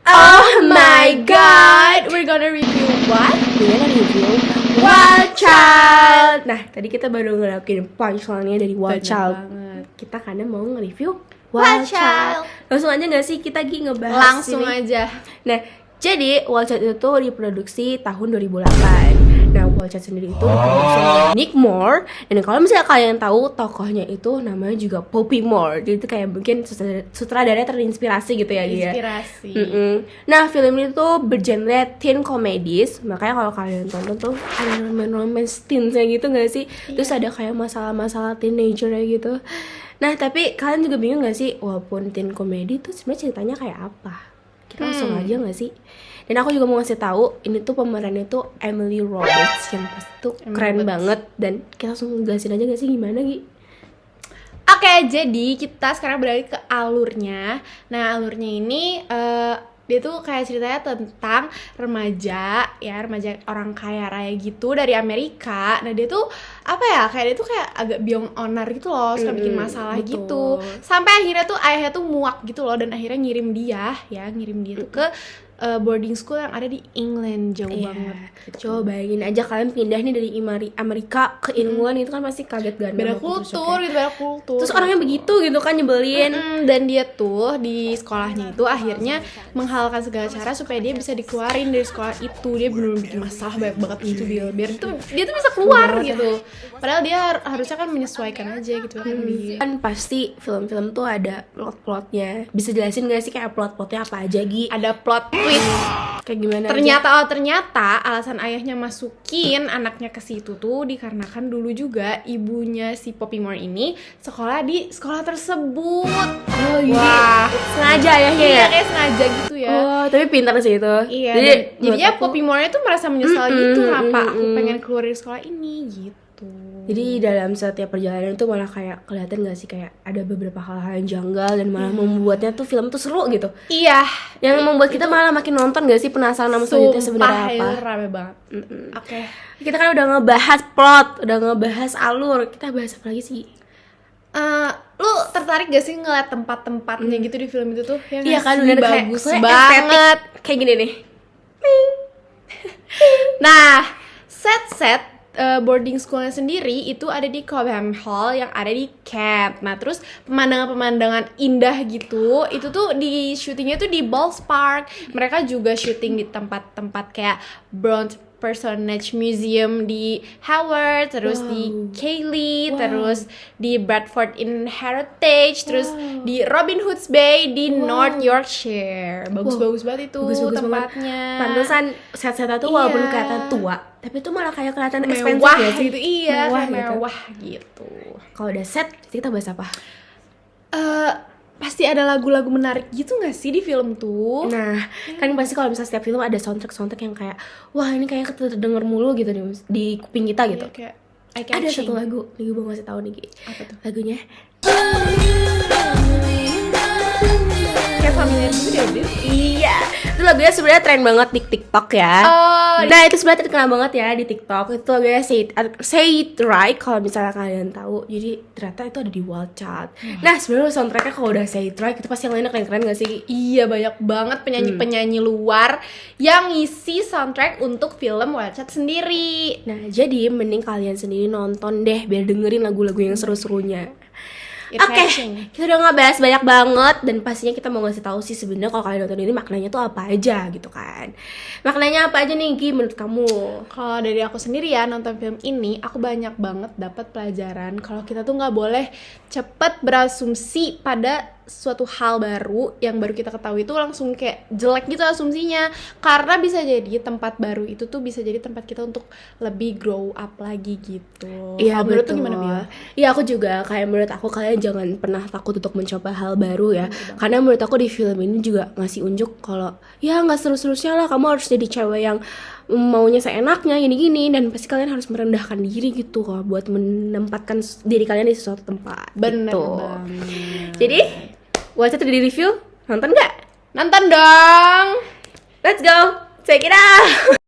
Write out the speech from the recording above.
Oh my god, we're gonna review what? We're gonna review Wild Child. Nah, tadi kita baru ngelakuin punchline-nya dari Wild Bener Child. banget. Kita karena mau nge-review Wild Child. Langsung aja gak sih kita ngebahas Langsung ini? aja. Nah, jadi Wild Child itu tuh diproduksi tahun 2008. Nah, Wild Child sendiri itu diproduksi oleh Nick Moore. Dan kalau misalnya kalian tahu tokohnya itu namanya juga Poppy Moore. Jadi itu kayak mungkin sutradara terinspirasi gitu ya dia. Inspirasi. Nah, film ini tuh bergenre teen comedies. Makanya kalau kalian tonton tuh ada romance teensnya gitu gak sih? Terus ada kayak masalah-masalah teenager gitu. Nah, tapi kalian juga bingung gak sih? Walaupun teen comedy tuh sebenarnya ceritanya kayak apa? Kita langsung aja gak sih? Dan aku juga mau ngasih tahu ini tuh pemerannya tuh Emily Roberts yang pasti tuh keren banget. Dan kita langsung jelasin aja gak sih gimana Gi? Oke, jadi kita sekarang beralih ke alurnya. Nah, alurnya ini dia tuh kayak ceritanya tentang remaja orang kaya raya gitu dari Amerika. Nah, dia tuh apa ya? Kayak dia tuh kayak agak biong onar gitu loh, suka bikin masalah betul. gitu. Sampai akhirnya tuh ayahnya tuh muak gitu loh, dan akhirnya ngirim dia tuh ke boarding school yang ada di England, jauh banget gitu. Coba bayangin aja kalian pindah nih dari Amerika ke England, itu kan pasti kaget kan? Beda kultur gitu, beda kultur. Terus orangnya begitu gitu kan, nyebelin. Dan dia tuh di sekolahnya itu akhirnya menghalalkan segala cara supaya dia bisa dikeluarin dari sekolah itu. Dia benar-benar bikin masalah banyak banget gitu biar dia tuh bisa keluar gitu. Padahal dia harusnya kan menyesuaikan aja gitu kan dia. Kan pasti film-film tuh ada plot-plotnya. Bisa jelasin gak sih kayak plot-plotnya apa aja Gi? Ada plot twist. Kayak gimana Ternyata alasan ayahnya masukin anaknya ke situ tuh dikarenakan dulu juga ibunya si Poppy Moore ini sekolah di sekolah tersebut. Oh iya. Wah, Sengaja ayahnya iya ya? kayak sengaja gitu ya. Oh, tapi pintar sih itu. Iya, Jadi jadinya menurut Poppy Moore tuh merasa menyesal gitu, kenapa aku pengen keluar dari sekolah ini gitu. Jadi dalam setiap perjalanan tuh malah kayak kelihatan gak sih kayak ada beberapa hal-hal yang janggal dan malah membuatnya tuh film tuh seru gitu. Iya, Yang membuat kita malah makin nonton gak sih, penasaran sama selanjutnya sebenarnya apa. itu rame banget. Oke. Kita kan udah ngebahas plot, udah ngebahas alur. Kita bahas apa lagi sih? Lu tertarik gak sih ngeliat tempat-tempatnya gitu di film itu tuh? Ya Iya nggak kan sih? udah bagus kayak banget. estetik. Kayak gini nih. Nah, set boarding schoolnya sendiri itu ada di Cobham Hall yang ada di Kent. Nah, terus pemandangan-pemandangan indah gitu, itu tuh di syutingnya tuh di Balls Park. Mereka juga syuting di tempat-tempat kayak Bronze Personage Museum di Howard, terus di Cayley, terus di Bradford in Heritage, terus di Robin Hood's Bay di North Yorkshire. Bagus-bagus banget itu Bagus-bagus tempatnya. Pantesan set-setnya tuh walaupun kelihatan tua, tapi tuh malah kayak kelihatan expensive mewah ya sih. gitu, iya, Mewah kayak gitu. mewah gitu. Kalau udah set, kita bahas apa? Pasti ada lagu-lagu menarik gitu gak sih di film tuh? Nah, kan pasti kalau misalnya setiap film ada soundtrack yang kayak wah ini kayak terdengar mulu gitu di kuping kita gitu. Iya, kayak Ada satu lagu, nih gue mau ngasih tahu nih Gi. Apa tuh? Lagunya Kayak familiar juga deh. iya, itu lagunya sebenarnya tren banget di TikTok ya. Nah itu sebenarnya terkenal banget ya di TikTok. Itu lagunya Say It Right kalau misalnya kalian tahu. Jadi ternyata itu ada di Wild Child. Nah sebenarnya soundtracknya kalau udah Say It Right itu pasti yang lainnya keren-keren gak sih? Iya, banyak banget penyanyi-penyanyi luar yang ngisi soundtrack untuk film Wild Child sendiri. Nah jadi mending kalian sendiri nonton deh biar dengerin lagu-lagu yang seru-serunya. It's Oke, catching. kita udah ngebahas banyak banget dan pastinya kita mau ngasih tahu sih sebenarnya kalau kalian nonton ini maknanya tuh apa aja gitu kan. Maknanya apa aja nih Gi menurut kamu? Kalau dari aku sendiri ya, nonton film ini aku banyak banget dapat pelajaran kalau kita tuh nggak boleh cepet berasumsi pada suatu hal baru yang baru kita ketahui itu langsung kayak jelek gitu asumsinya, karena bisa jadi tempat baru itu tuh bisa jadi tempat kita untuk lebih grow up lagi gitu. Iya, Kalau menurut betul. tuh gimana, Bil? Iya aku juga kayak menurut aku kalian jangan pernah takut untuk mencoba hal baru ya. Karena menurut aku di film ini juga ngasih unjuk kalau ya nggak seru-serunya lah kamu harus jadi cewek yang maunya seenaknya gini-gini, dan pasti kalian harus merendahkan diri gitu kok buat menempatkan diri kalian di sesuatu tempat. Bener gitu. banget. Jadi Watch It di review, nonton nggak? Nonton dong. Let's go, check it out.